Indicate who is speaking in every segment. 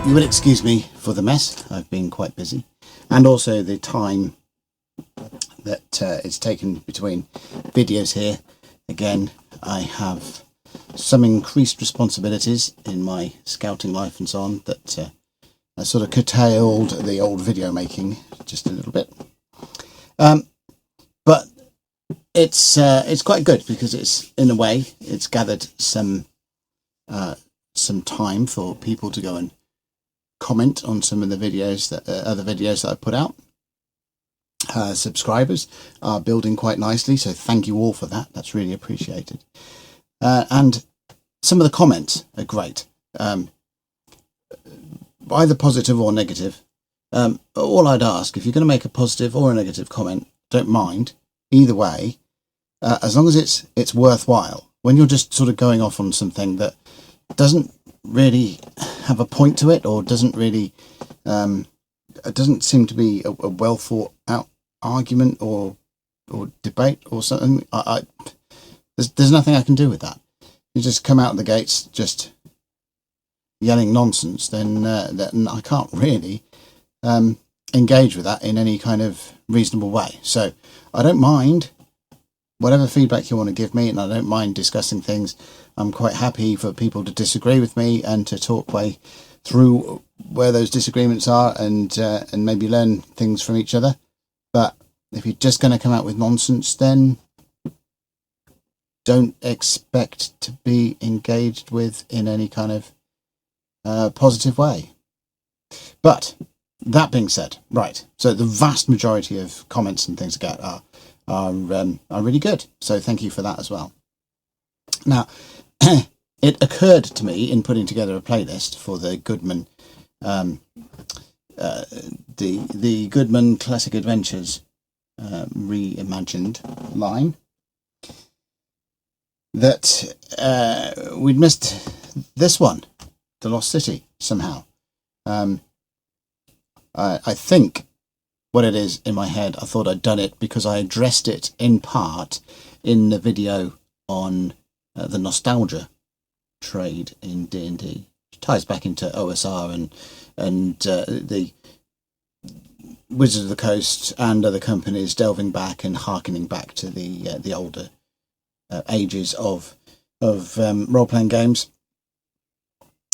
Speaker 1: You will excuse me for the mess. I've been quite busy, and also the time that it's taken between videos here. Again, I have some increased responsibilities in my scouting life and so on that I sort of curtailed the old video making just a little bit. But it's quite good because it's, in a way, it's gathered some time for people to go and comment on some of the videos that other videos that I put out. Subscribers are building quite nicely, so thank you all for that. That's really appreciated. And some of the comments are great, either positive or negative. All I'd ask, if you're going to make a positive or a negative comment, don't mind either way, as long as it's worthwhile. When you're just sort of going off on something that doesn't really have a point to it, or doesn't really it doesn't seem to be a well thought out argument or debate or something, there's nothing I can do with that. You just come out of the gates just yelling nonsense, then I can't really engage with that in any kind of reasonable way. So I don't mind whatever feedback you want to give me, and I don't mind discussing things. I'm quite happy for people to disagree with me and to talk way through where those disagreements are, and maybe learn things from each other. But if you're just going to come out with nonsense, then don't expect to be engaged with in any kind of positive way. But that being said, right, so the vast majority of comments and things I get are really good. So thank you for that as well. Now, it occurred to me in putting together a playlist for the Goodman, the Goodman Classic Adventures reimagined line, that we'd missed this one, The Lost City, somehow. I think what it is in my head, I thought I'd done it because I addressed it in part in the video on the nostalgia trade in D&D. It ties back into OSR and the Wizards of the Coast and other companies delving back and harkening back to the older ages of role-playing games.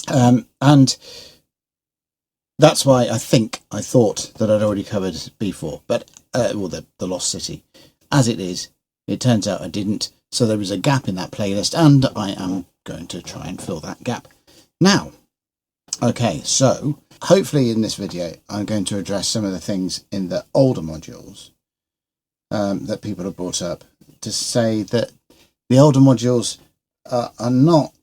Speaker 1: And that's why I thought that I'd already covered B4, but the Lost City. As it is, it turns out I didn't. So there is a gap in that playlist, and I am going to try and fill that gap now. Okay, so hopefully in this video I'm going to address some of the things in the older modules that people have brought up, to say that the older modules are not...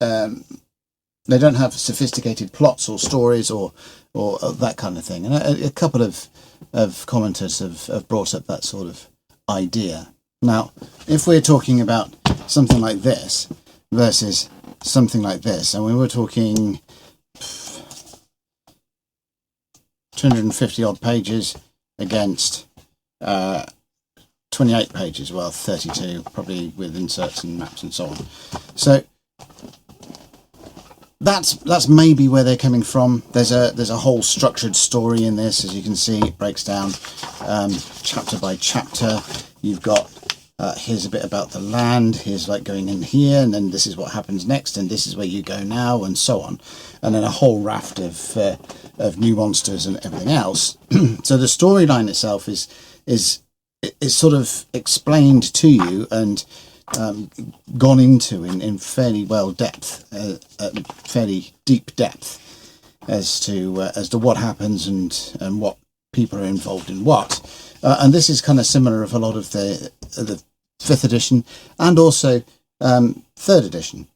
Speaker 1: they don't have sophisticated plots or stories or that kind of thing. And a couple of commenters have brought up that sort of idea. Now, if we're talking about something like this versus something like this, and we were talking 250 odd pages against 28 pages, well, 32, probably with inserts and maps and so on. So that's maybe where they're coming from. There's a whole structured story in this, as you can see. It breaks down chapter by chapter. You've got here's a bit about the land, here's like going in here, and then this is what happens next, and this is where you go now, and so on, and then a whole raft of new monsters and everything else. So the storyline itself is sort of explained to you and gone into in fairly fairly deep depth as to what happens and what people are involved in what. And this is kind of similar of a lot of the 5th edition and also 3rd edition.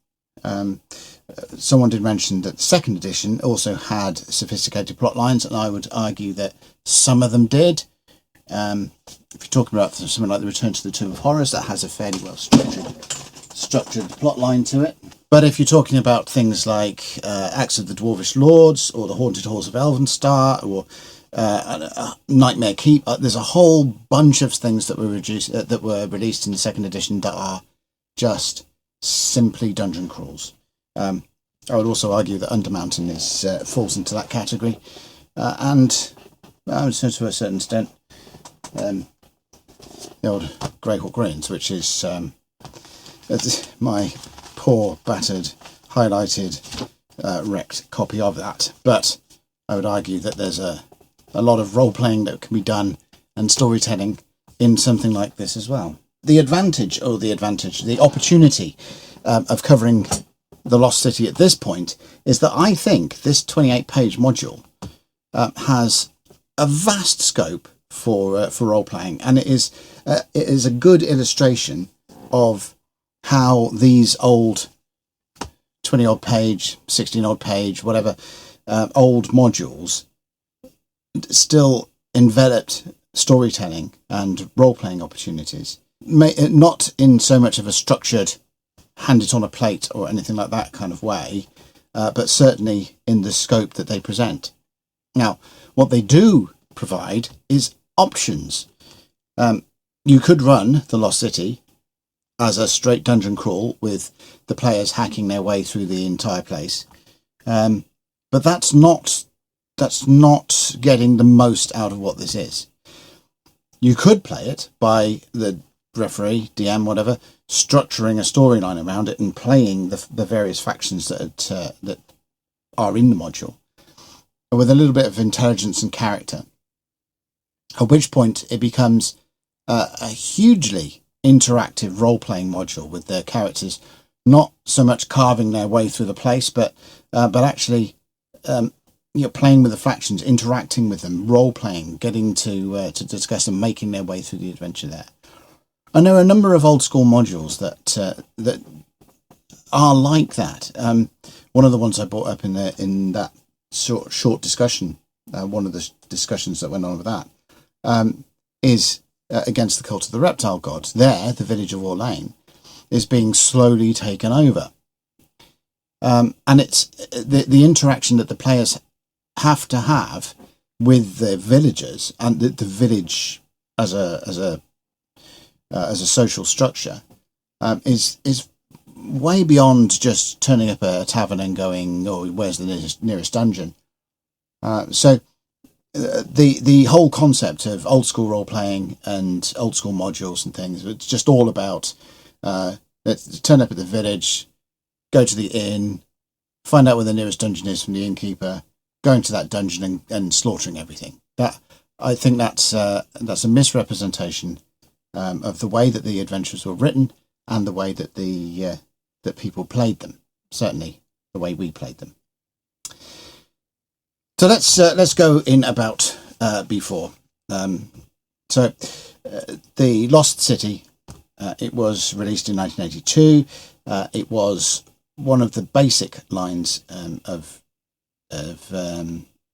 Speaker 1: Someone did mention that 2nd edition also had sophisticated plot lines, and I would argue that some of them did. If you're talking about something like the Return to the Tomb of Horrors, that has a fairly well structured plot line to it. But if you're talking about things like Acts of the Dwarvish Lords, or the Haunted Halls of Elvenstar, or Nightmare Keep, there's a whole bunch of things that were released in the 2nd edition that are just simply dungeon crawls. I would also argue that Undermountain is falls into that category, and I would say to a certain extent, the old Greyhawk Ruins, which is my poor, battered, highlighted, wrecked copy of that. But I would argue that there's a lot of role-playing that can be done and storytelling in something like this as well. The opportunity of covering the Lost City at this point is that I think this 28-page module has a vast scope for role-playing, and it is a good illustration of how these old 20-odd page, 16-odd page, whatever, old modules still enveloped storytelling and role-playing opportunities. Not in so much of a structured, hand it on a plate or anything like that kind of way, but certainly in the scope that they present. Now, what they do provide is options. You could run the Lost City as a straight dungeon crawl with the players hacking their way through the entire place, but that's not getting the most out of what this is. You could play it by the referee, DM, whatever, structuring a storyline around it and playing the various factions that are in the module with a little bit of intelligence and character, at which point it becomes a hugely interactive role-playing module with their characters not so much carving their way through the place, but actually playing with the factions, interacting with them, role-playing, getting to discuss and making their way through the adventure there. And there are a number of old school modules that are like that. One of the ones I brought up in that short discussion, one of the discussions that went on with that, is against the cult of the reptile gods. There, the village of Orlane is being slowly taken over, and it's the interaction that the players have to have with the villagers and the village as a social structure is way beyond just turning up a tavern and going, "Oh, where's the nearest dungeon?" So the whole concept of old school role playing and old school modules and things, it's just all about let's turn up at the village, go to the inn, find out where the nearest dungeon is from the innkeeper, going to that dungeon and slaughtering everything. That, I think that's a misrepresentation of the way that the adventures were written and the way that that people played them. Certainly, the way we played them. So let's go in about B4. The Lost City. It was released in 1982. It was one of the basic lines of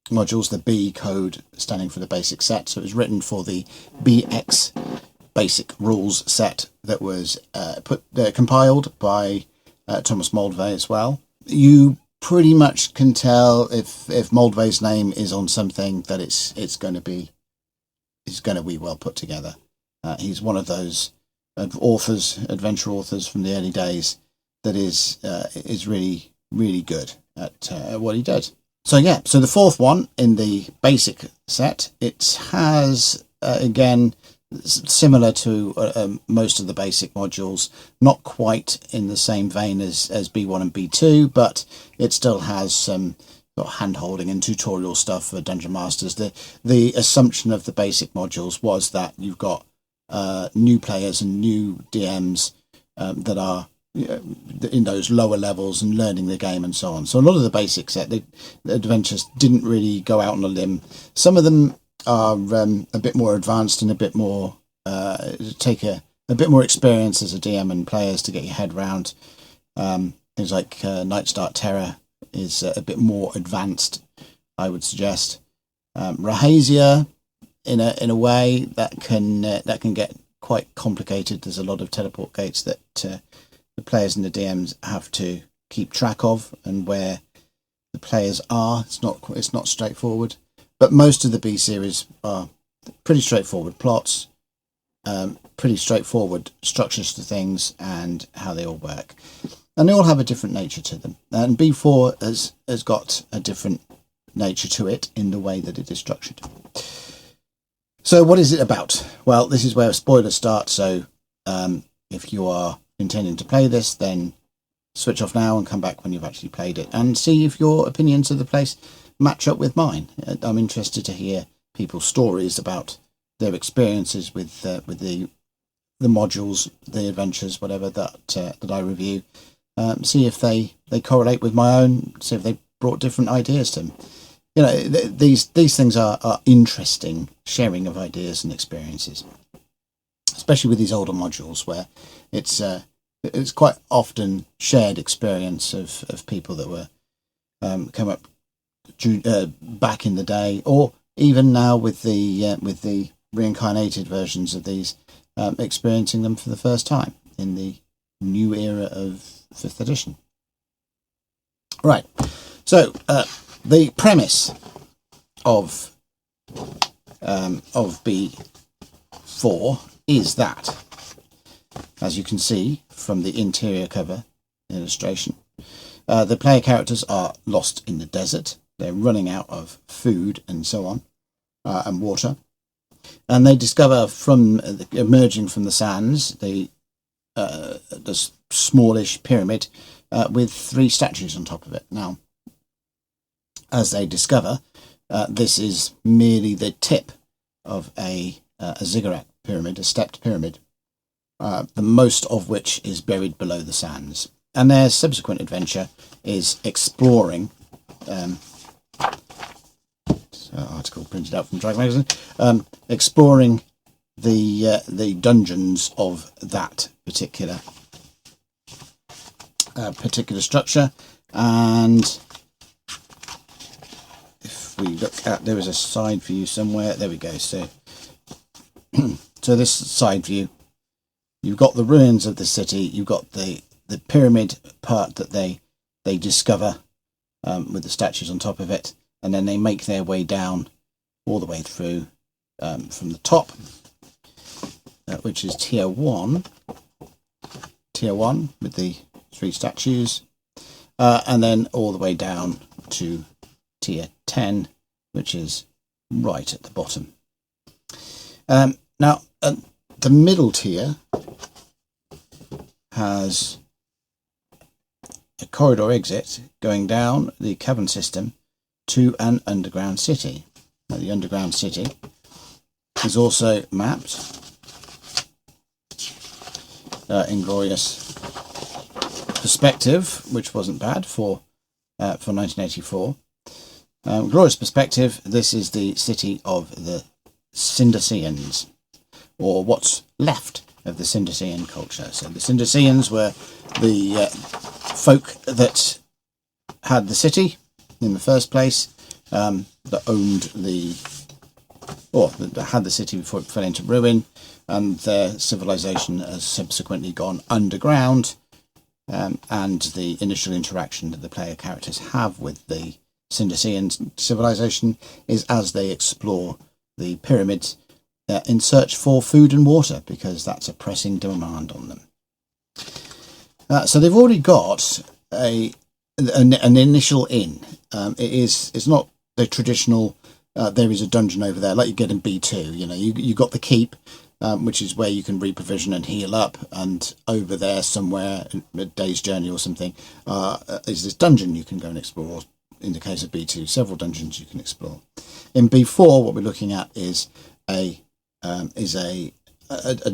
Speaker 1: modules, the B code standing for the basic set. So it was written for the BX basic rules set that was compiled by Thomas Moldvay as well. You pretty much can tell if Moldvay's name is on something that it's going to be well put together. He's one of those adventure authors from the early days that is really, really good at what he does. So the fourth one in the basic set, it has again, similar to most of the basic modules, not quite in the same vein as B1 and B2, but it still has some hand-holding and tutorial stuff for dungeon masters. The assumption of the basic modules was that you've got new players and new DMs that are in those lower levels and learning the game and so on. So a lot of the basic set, the adventures didn't really go out on a limb. Some of them are a bit more advanced and a bit more take a bit more experience as a DM and players to get your head round. Things like Night's Dark Terror is a bit more advanced, I would suggest. Rahasia, in a way that can get quite complicated. There's a lot of teleport gates that the players and the DMs have to keep track of, and where the players are, it's not straightforward. But most of the B series are pretty straightforward plots, pretty straightforward structures to things, and how they all work. and they all have a different nature to them. And B4 has got a different nature to it in the way that it is structured. So what is it about? Well, this is where spoilers start. So if you are intending to play this, then switch off now and come back when you've actually played it and see if your opinions of the place match up with mine. I'm interested to hear people's stories about their experiences with the modules, the adventures, whatever that I review. See if they correlate with my own. See if they brought different ideas to them. You know, these things are interesting, sharing of ideas and experiences, especially with these older modules where it's quite often shared experience of people that were come up back in the day, or even now with the reincarnated versions of these, experiencing them for the first time in the new era of 5th edition. Right, so the premise of B4 is that, as you can see from the interior cover illustration, the player characters are lost in the desert. They're running out of food and so on, and water. And they discover emerging from the sands, the smallish pyramid with 3 statues on top of it. Now, as they discover, this is merely the tip of a ziggurat pyramid, a stepped pyramid, the most of which is buried below the sands. And their subsequent adventure is exploring, article printed out from Dragon Magazine, exploring the dungeons of that particular structure. And if we look at, there is a side view somewhere. There we go. So, so this side view, you've got the ruins of the city. You've got the pyramid part that they discover with the statues on top of it, and then they make their way down all the way through from the top, which is tier 1 with the 3 statues, and then all the way down to tier 10, which is right at the bottom. Now, the middle tier has a corridor exit going down the cavern system to an underground city. Now, the underground city is also mapped in glorious perspective, which wasn't bad for 1984. Glorious perspective. This is the city of the Cinderseans, or what's left of the Cindersean culture. So the Cinderseans were the folk that had the city in the first place, that owned that had the city before it fell into ruin, and their civilization has subsequently gone underground, and the initial interaction that the player characters have with the Cindersean civilization is as they explore the pyramids in search for food and water, because that's a pressing demand on them. So they've already got an initial inn. It's not the traditional. There is a dungeon over there, like you get in B2. You know, you got the keep, which is where you can reprovision and heal up, and over there somewhere, a day's journey or something, is this dungeon you can go and explore. In the case of B2, several dungeons you can explore. In B4, what we're looking at is a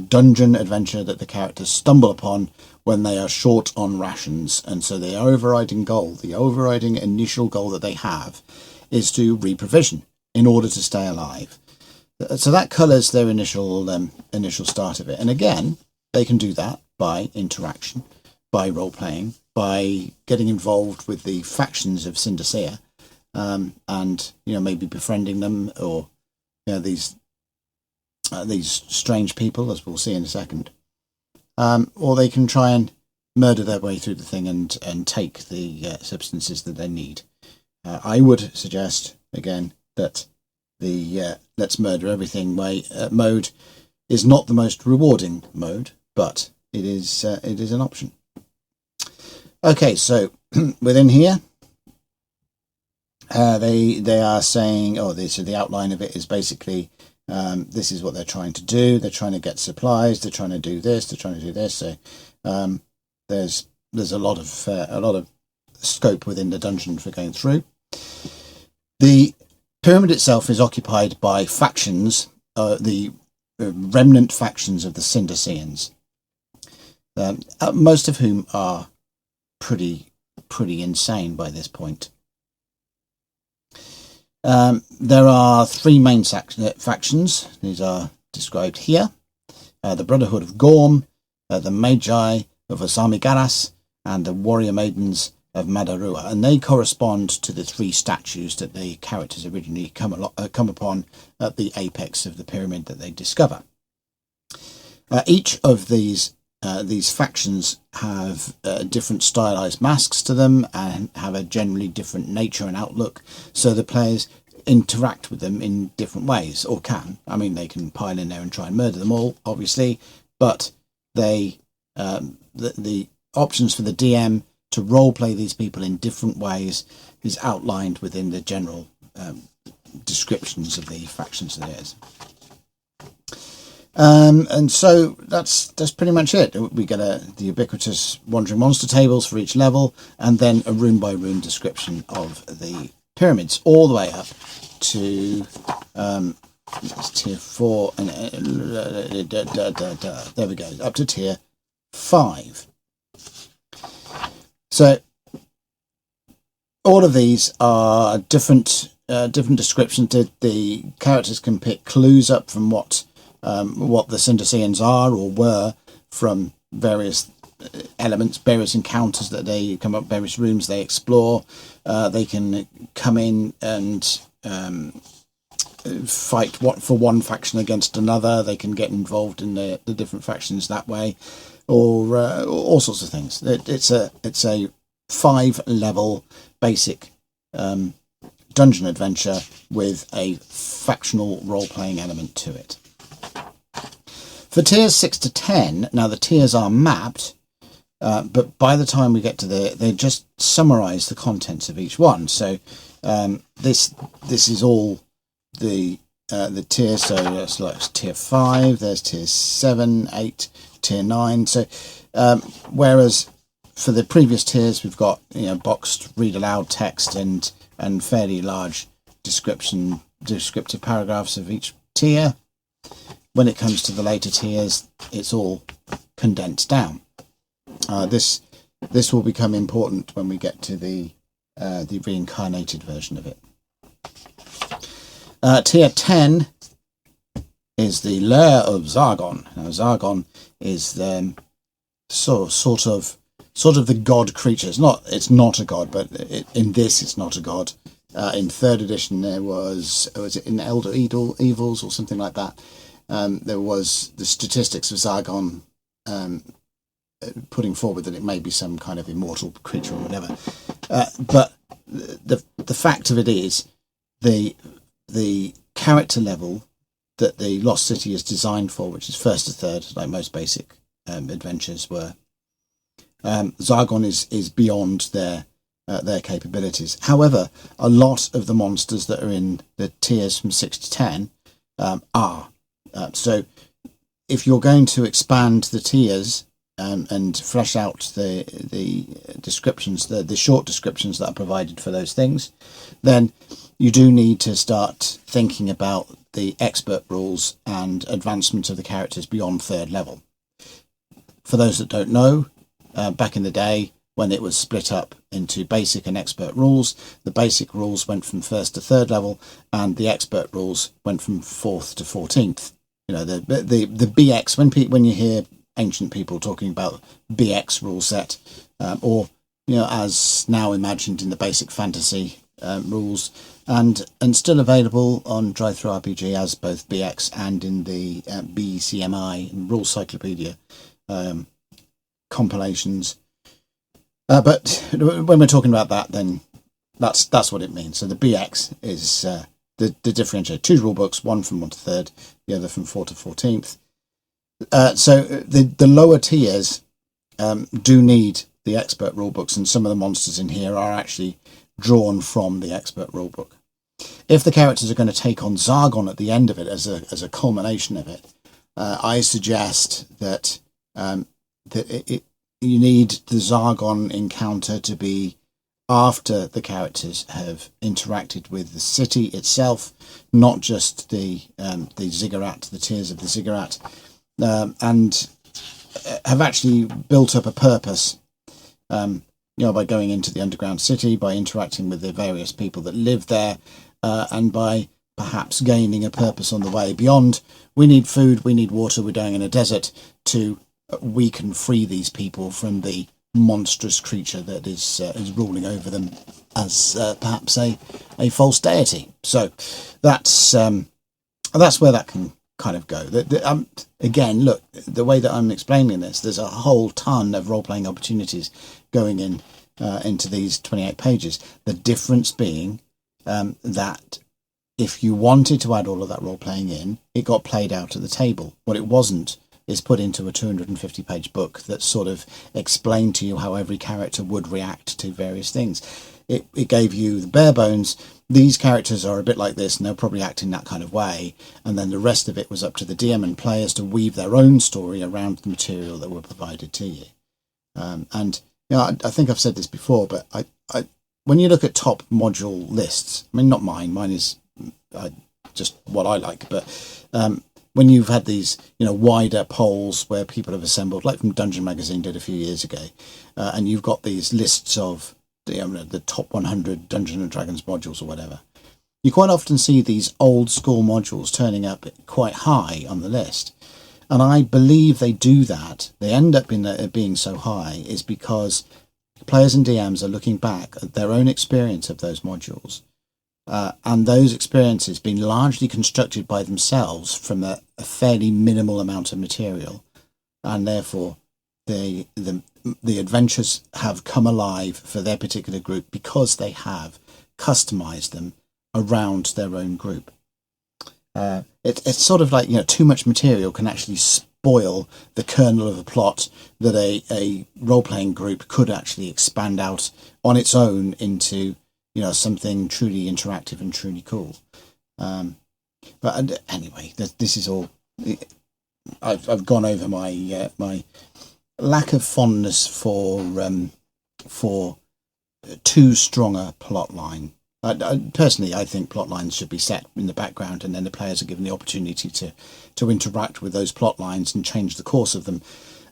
Speaker 1: dungeon adventure that the characters stumble upon when they are short on rations, and so the overriding initial goal that they have is to reprovision in order to stay alive. So that colours their initial start of it. And again, they can do that by interaction, by role playing, by getting involved with the factions of Cindersea, and maybe befriending them, or these strange people, as we'll see in a second, or they can try and murder their way through the thing and take the substances that they need. I would suggest again that the let's murder everything mode is not the most rewarding mode, but it is an option. Okay, so within here, they are saying, so the outline of it is basically this is what they're trying to do. They're trying to get supplies. They're trying to do this. They're trying to do this. So there's a lot of scope within the dungeon for going through. The pyramid itself is occupied by factions, the remnant factions of the Cinderseans, most of whom are pretty insane by this point. There are three main factions. These are described here. The Brotherhood of Gorm, the Magi of Osamigaras, and the Warrior Maidens of Madarua. And they correspond to the three statues that the characters originally come upon at the apex of the pyramid that they discover. Each of these factions have different stylized masks to them and have a generally different nature and outlook, so the players interact with them in different ways, or can. I mean, they can pile in there and try and murder them all, obviously, but they the options for the DM to roleplay these people in different ways is outlined within the general descriptions of the factions there is. And so that's pretty much it. We get the ubiquitous wandering monster tables for each level, and then a room by room description of the pyramids, all the way up to tier 4, and there we go, up to tier 5. So all of these are different descriptions. The characters can pick clues up from what the Cinderseans are or were from various elements, various encounters that they come up, various rooms they explore. They can come in and fight for one faction against another. They can get involved in the different factions that way, or all sorts of things. It's a 5-level basic dungeon adventure with a factional role-playing element to it. For tiers 6 to 10, now the tiers are mapped, but by the time we get to they just summarise the contents of each one. So this is all the tiers. So that's like tier 5. There's tier 7, 8, tier 9. So whereas for the previous tiers we've got boxed read aloud text and fairly large descriptive paragraphs of each tier. When it comes to the later tiers, it's all condensed down. This will become important when we get to the reincarnated version of it. Tier 10 is the lair of Zargon. Now, Zargon is sort of the god creature. It's not a god, but in this it's not a god. In 3rd edition there was it in Elder Evils or something like that. There was the statistics of Zargon putting forward that it may be some kind of immortal creature or whatever. But the fact of it is the character level that the Lost City is designed for, which is 1st to 3rd, like most basic adventures were, Zargon is beyond their capabilities. However, a lot of the monsters that are in the tiers from 6 to 10 are. So if you're going to expand the tiers and flesh out the descriptions, the short descriptions that are provided for those things, then you do need to start thinking about the expert rules and advancement of the characters beyond 3rd level. For those that don't know, back in the day when it was split up into basic and expert rules, the basic rules went from 1st to 3rd level and the expert rules went from 4th to 14th. The BX, when you hear ancient people talking about BX rule set, or as now imagined in the basic fantasy rules, and still available on Drive-Thru-RPG as both BX and in the BCMI Rule Cyclopedia compilations. But when we're talking about that, then that's what it means. So the BX is the differentiator. 2 rule books, one from 1 to 3rd, the other from 4 to 14th. So the lower tiers do need the expert rulebooks, and some of the monsters in here are actually drawn from the expert rulebook. If the characters are going to take on Zargon at the end of it as a culmination of it, I suggest that you need the Zargon encounter to be after the characters have interacted with the city itself, not just the ziggurat, the tiers of the ziggurat, and have actually built up a purpose, by going into the underground city, by interacting with the various people that live there, and by perhaps gaining a purpose on the way beyond. We need food, we need water, we're going in a desert, to we can free these people from the monstrous creature that is ruling over them as perhaps a false deity. So that's where that can kind of go. Again, look, the way that I'm explaining this, there's a whole ton of role-playing opportunities going into these 28 pages. The difference being that if you wanted to add all of that role-playing in, it got played out at the table. What it wasn't is put into a 250-page book that sort of explained to you how every character would react to various things. It gave you the bare bones. These characters are a bit like this, and they'll probably act in that kind of way. And then the rest of it was up to the DM and players to weave their own story around the material that were provided to you. And I think I've said this before, but I when you look at top module lists, I mean, not mine is just what I like, but when you've had these, wider polls where people have assembled, like from Dungeon Magazine did a few years ago, and you've got these lists of the top 100 Dungeons and Dragons modules or whatever, you quite often see these old school modules turning up quite high on the list. And I believe they do that. They end up being so high is because players and DMs are looking back at their own experience of those modules. And those experiences being largely constructed by themselves from a fairly minimal amount of material, and therefore the adventures have come alive for their particular group because they have customized them around their own group. It's sort of like, too much material can actually spoil the kernel of a plot that a role-playing group could actually expand out on its own into something truly interactive and truly cool. But anyway, this is all. I've gone over my my lack of fondness for too strong a plot line. Personally, I think plot lines should be set in the background, and then the players are given the opportunity to interact with those plot lines and change the course of them,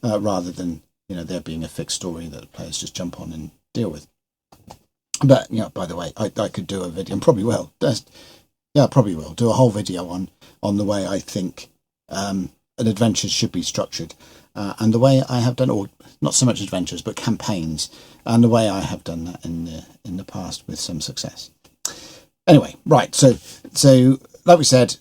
Speaker 1: rather than there being a fixed story that the players just jump on and deal with. But by the way, I could do a video, and probably will. Probably will do a whole video on the way I think an adventure should be structured, and the way I have done, or not so much adventures, but campaigns, and the way I have done that in the past with some success. Anyway, right. So like we said,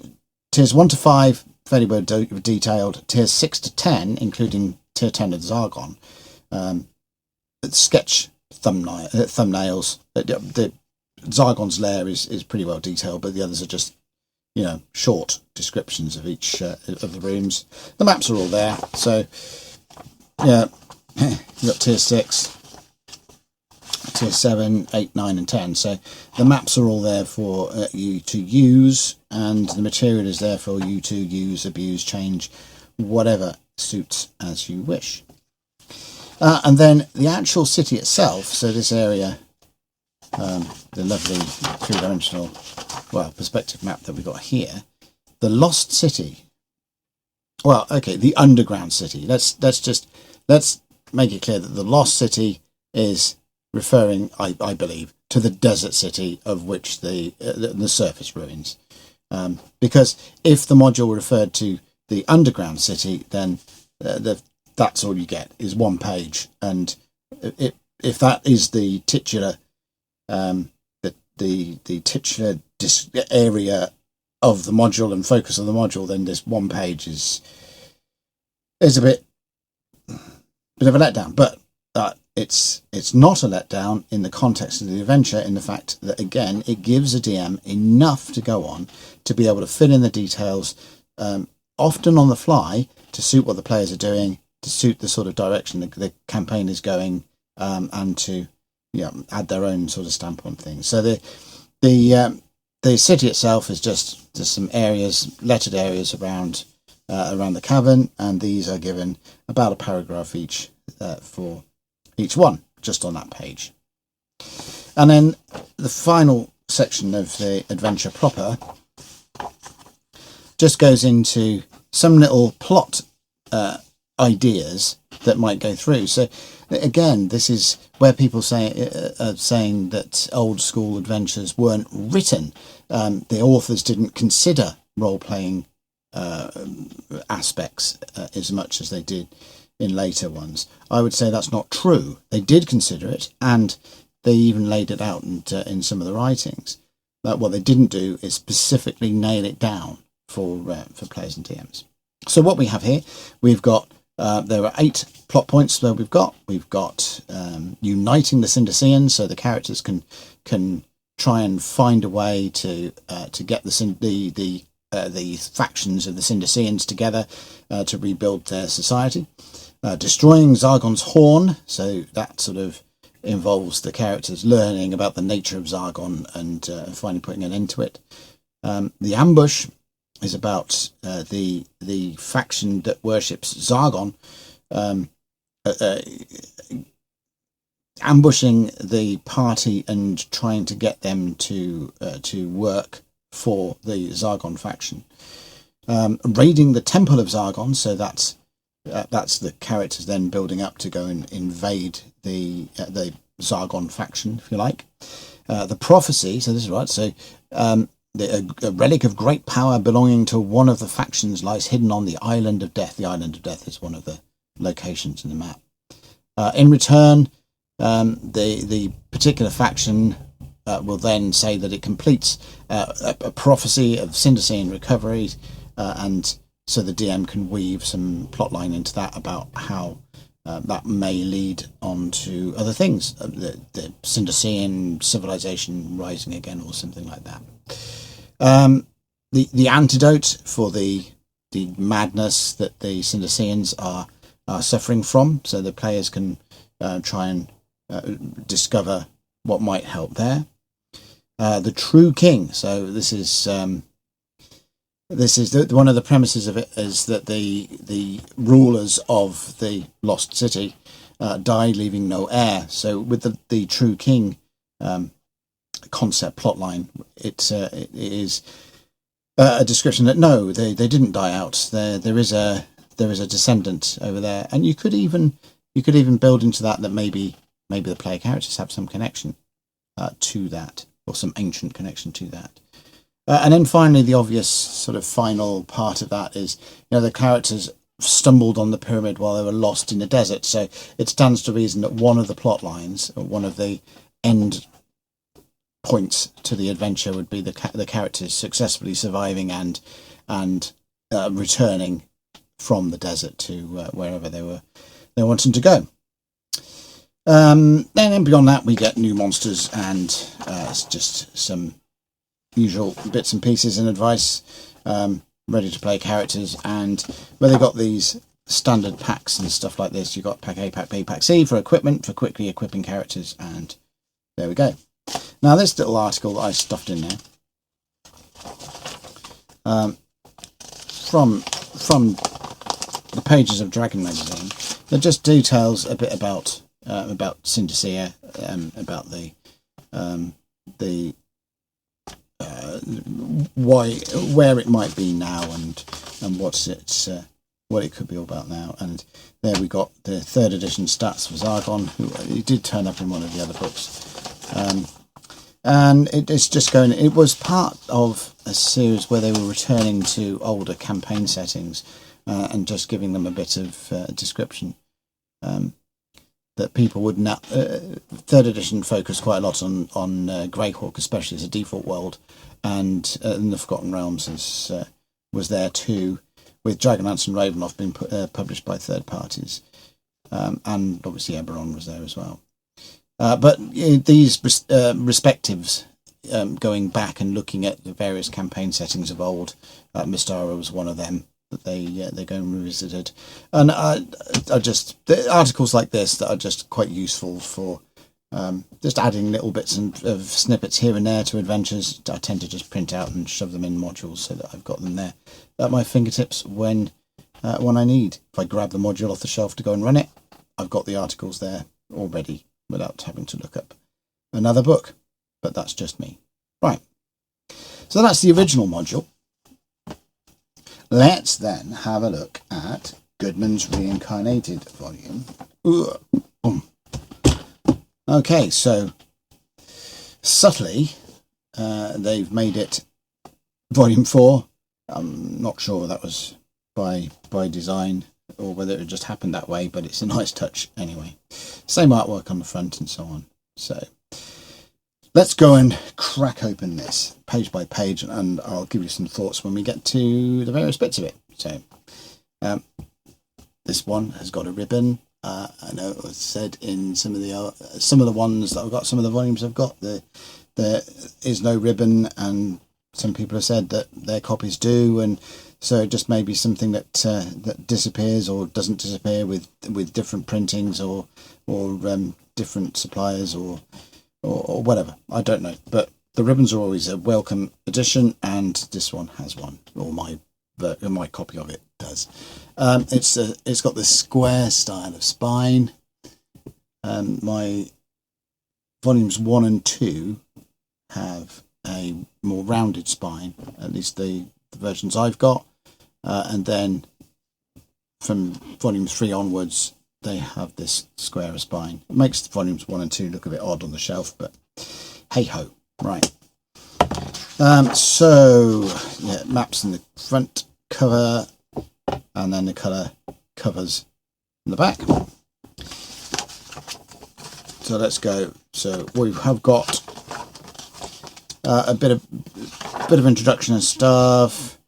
Speaker 1: tiers 1 to 5 fairly well detailed. Tiers 6 to 10, including tier 10 of Zargon, sketch thumbnails. The Zargon's lair is pretty well detailed, but the others are just short descriptions of each of the rooms. The maps are all there, so you've got tier 6, tier 7, 8, 9 and 10, so the maps are all there for you to use, and the material is there for you to use, abuse, change, whatever suits as you wish. And then the actual city itself, so this area, the lovely three-dimensional, perspective map that we got here, the Lost City. Well, okay, the underground city. Let's make it clear that the Lost City is referring, I believe, to the desert city of which the surface ruins. Because if the module referred to the underground city, then that's all you get is one page, and if that is the titular the titular area of the module and focus of the module, then this one page is a bit of a letdown. But it's not a letdown in the context of the adventure, in the fact that, again, it gives a DM enough to go on to be able to fill in the details, often on the fly, to suit what the players are doing, to suit the sort of direction the campaign is going and to add their own sort of stamp on things. So the city itself is just some areas, lettered areas around the cavern, and these are given about a paragraph each for each one, just on that page. And then the final section of the adventure proper just goes into some little plot ideas that might go through. So again, this is where people saying that old school adventures weren't written. The authors didn't consider role-playing aspects as much as they did in later ones. I would say that's not true. They did consider it, and they even laid it out in some of the writings. But what they didn't do is specifically nail it down for players and DMs. So what we have here, we've got there are 8 plot points that we've got. We've got uniting the Syndeseans, so the characters can try and find a way to get the factions of the Syndeseans together to rebuild their society. Destroying Zargon's horn, so that sort of involves the characters learning about the nature of Zargon and finally putting an end to it. The ambush is about the faction that worships Zargon ambushing the party and trying to get them to work for the Zargon faction. Raiding the Temple of Zargon, so that's the characters then building up to go and invade the Zargon faction, if you like. The prophecy, so this is right, so a relic of great power belonging to one of the factions lies hidden on the Island of Death. The Island of Death is one of the locations in the map. In return, the particular faction will then say that it completes a prophecy of Syndesean recovery, and so the DM can weave some plotline into that about how that may lead on to other things, the Syndesean civilization rising again or something like that. The antidote for the madness that the Syndeseans are suffering from, so the players can try and discover what might help there. The true king, so this is one of the premises of it is that the rulers of the lost city died, leaving no heir. So with the true king concept plotline, it is a description that no, they didn't die out. There is a descendant over there, and you could even build into that maybe the player characters have some connection to that, or some ancient connection to that. And then finally, the obvious sort of final part of that is, the characters stumbled on the pyramid while they were lost in the desert. So it stands to reason that one of the plot lines, or one of the end points to the adventure, would be the characters successfully surviving and returning from the desert to wherever they were wanting to go. Then beyond that, we get new monsters, and it's just some usual bits and pieces and advice, ready to play characters, and where they got these standard packs and stuff like this. You got pack A, pack B, pack C for equipment, for quickly equipping characters, and there we go. Now this little article that I stuffed in there from the pages of Dragon magazine, that just details a bit about Syndicea, about the where it might be now, and what it could be all about now. And there we got the 3rd edition stats for Zargon, who he did turn up in one of the other books, and it's just going. It was part of a series where they were returning to older campaign settings and just giving them a bit of description. That people would not. 3rd edition focused quite a lot on Greyhawk, especially as a default world, and the Forgotten Realms was there too, with Dragonlance and Ravenloft being published by third parties, and obviously Eberron was there as well. But these respectives, going back and looking at the various campaign settings of old, Mystara was one of them. that they go and revisited. And I just, the articles like this that are just quite useful for just adding little bits of snippets here and there to adventures. I tend to just print out and shove them in modules so that I've got them there at my fingertips when I need. If I grab the module off the shelf to go and run it, I've got the articles there already without having to look up another book. But that's just me. Right. So that's the original module. Let's then have a look at Goodman's Reincarnated volume. Okay, so subtly they've made it volume 4. I'm not sure that was by design or whether it just happened that way, but it's a nice touch anyway. Same artwork on the front and so on. So let's go and crack open this page by page, and I'll give you some thoughts when we get to the various bits of it. So this one has got a ribbon. I know it was said in some of the ones that I've got, some of the volumes I've got, there is no ribbon, and some people have said that their copies do, and so it just may be something that that disappears or doesn't disappear with different printings or different suppliers or whatever. I don't know, but the ribbons are always a welcome addition, and this one has one, or my copy of it does. It's got this square style of spine. My volumes 1 and 2 have a more rounded spine, at least the versions I've got, and then from volume 3 onwards they have this square spine. It makes volumes 1 and 2 look a bit odd on the shelf, but hey ho. Right. So yeah, maps in the front cover, and then the colour covers in the back. So let's go. So we have got a bit of introduction and stuff.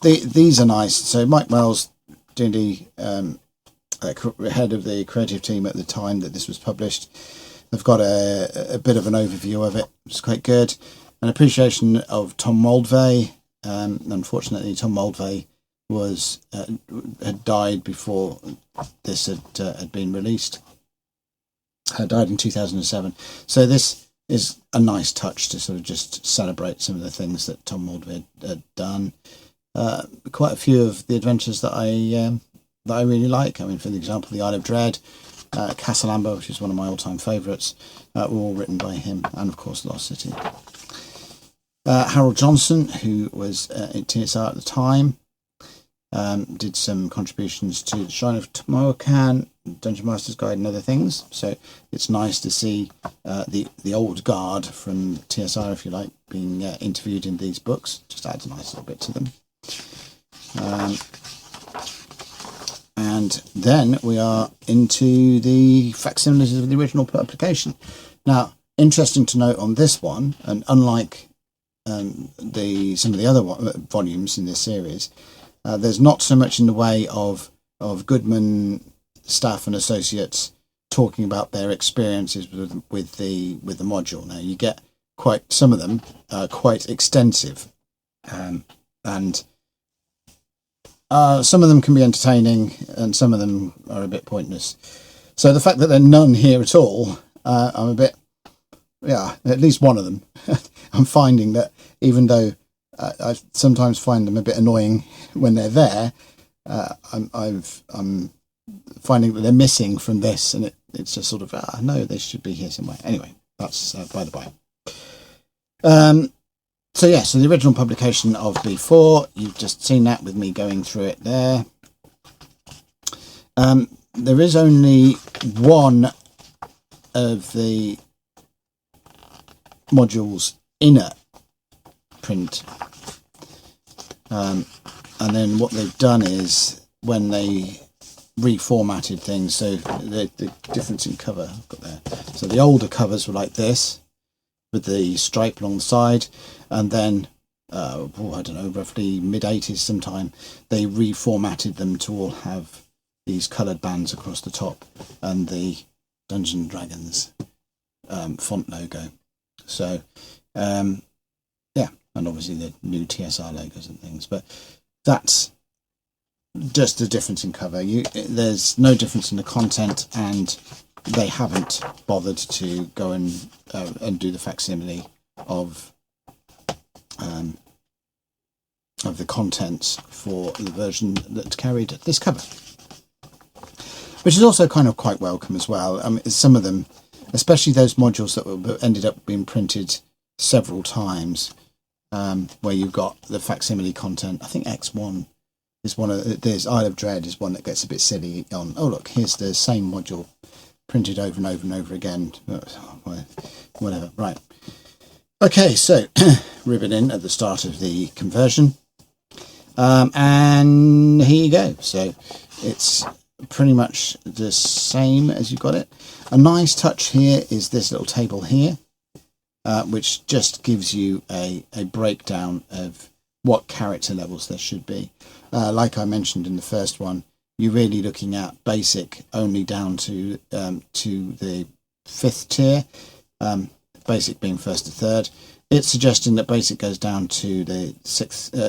Speaker 1: These are nice. So Mike Wells, D&D head of the creative team at the time that this was published, they've got a bit of an overview of it, which is quite good. An appreciation of Tom Moldvay. Unfortunately, Tom Moldvay had died before this had been released. Died in 2007. So this is a nice touch to sort of just celebrate some of the things that Tom Moldvay had done. Quite a few of the adventures that I really like. I mean, for example, the Isle of Dread, Castle Amber, which is one of my all-time favourites, were all written by him, and of course Lost City. Harold Johnson, who was at TSR at the time, did some contributions to the Shrine of Tamoakan, Dungeon Master's Guide and other things. So it's nice to see the old guard from TSR, if you like, being interviewed in these books. Just adds a nice little bit to them. And then we are into the facsimiles of the original publication. Now, interesting to note on this one, and unlike some of the other volumes in this series, there's not so much in the way of Goodman staff and associates talking about their experiences with the module. Now you get some of them quite extensive, and some of them can be entertaining, and some of them are a bit pointless. So the fact that there are none here at all, I'm a bit, at least one of them. I'm finding that even though I sometimes find them a bit annoying when they're there, I'm finding that they're missing from this, and it's just sort of, no, they should be here somewhere. Anyway, that's by the by. So the original publication of B4, you've just seen that with me going through it there. There is only one of the modules inner print, and then what they've done is when they reformatted things, so the difference in cover I've got there. So the older covers were like this with the stripe along the side, and then I don't know, roughly mid-80s sometime, they reformatted them to all have these coloured bands across the top and the Dungeons and Dragons font logo. So and obviously the new TSR logos and things. But that's just a difference in cover. There's no difference in the content, and they haven't bothered to go and do the facsimile of the contents for the version that carried this cover, which is also kind of quite welcome as well. Some of them, especially those modules that ended up being printed several times, where you've got the facsimile content. I think X1 is one of, there's Isle of Dread is one that gets a bit silly on, oh look, here's the same module printed over and over and over again. Whatever, right. Okay, so ribbon in at the start of the conversion. And here you go. So it's pretty much the same as you got it. A nice touch here is this little table here, which just gives you a breakdown of what character levels there should be. Like I mentioned in the first one, you're really looking at basic only down to the 5th tier, basic being 1st to 3rd. It's suggesting that basic goes down to the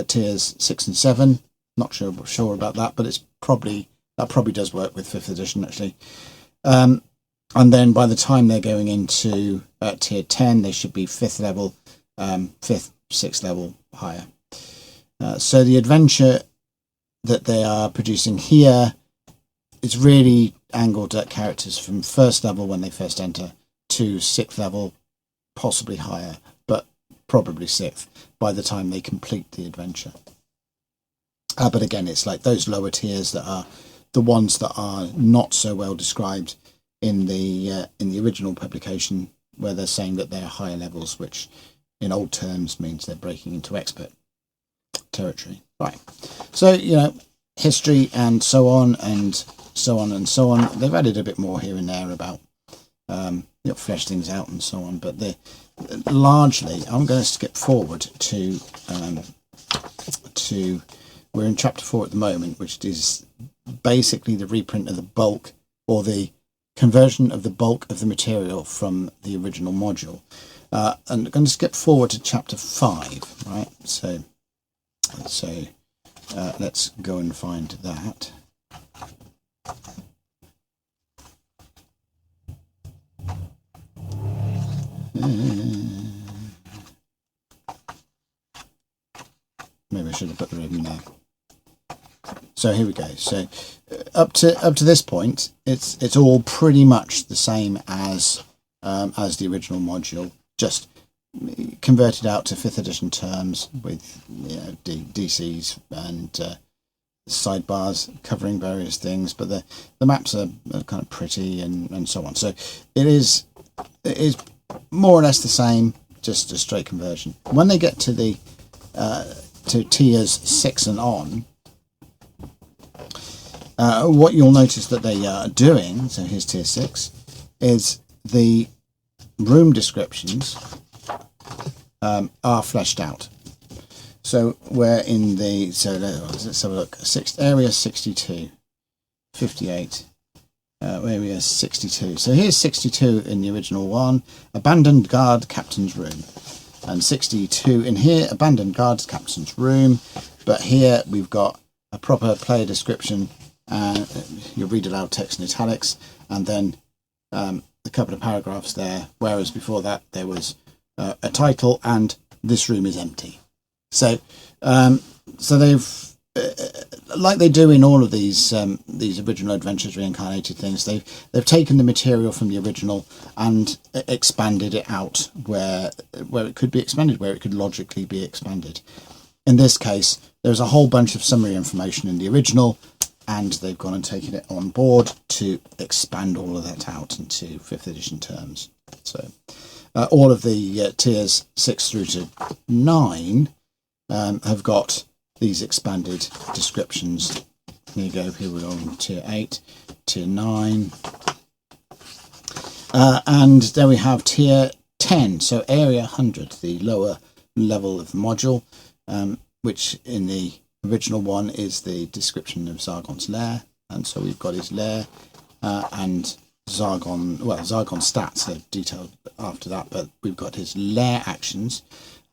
Speaker 1: tiers 6 and 7. Not sure about that, but that probably does work with 5th edition actually. And then by the time they're going into tier 10, they should be 5th level, 5th, 6th level higher. So the adventure that they are producing here is really angled at characters from 1st level when they first enter to 6th level, possibly higher, but probably 6th by the time they complete the adventure. But again, it's like those lower tiers that are the ones that are not so well described in the original publication, where they're saying that they're higher levels, which in old terms means they're breaking into expert territory. Right. So, history and so on and so on and so on. They've added a bit more here and there about flesh things out and so on, but largely I'm going to skip forward to we're in chapter 4 at the moment, which is basically the reprint of the bulk, or the conversion of the bulk of the material from the original module. And I'm going to skip forward to chapter 5, right? So let's go and find that. Maybe I should have put the ribbon there. So here we go. So up to this point, it's all pretty much the same as the original module, just converted out to 5th edition terms with DCs and sidebars covering various things, but the maps are kind of pretty and so on. So it is more or less the same, just a straight conversion. When they get to the to tiers 6 and on, what you'll notice that they are doing, so here's tier 6, is the room descriptions are fleshed out. So we're in the, let's have a look, area 62, 58, area 62. So here's 62 in the original one, abandoned guard captain's room. And 62 in here, abandoned guard's captain's room. But here we've got a proper player description, and you'll read aloud text in italics, and then a couple of paragraphs there, whereas before that there was a title and this room is empty. So they've like they do in all of these original adventures, reincarnated things, they've taken the material from the original and expanded it out where it could be expanded, where it could logically be expanded. In this case, there's a whole bunch of summary information in the original, and they've gone and taken it on board to expand all of that out into 5th edition terms. So all of the tiers 6 through to 9 have got these expanded descriptions. There you go, here we are on tier 8, tier 9. And then we have tier 10, so area 100, the lower level of the module, which in the original one is the description of Zargon's lair. And so we've got his lair and Zargon, well, Zargon's stats are detailed after that, but we've got his lair actions,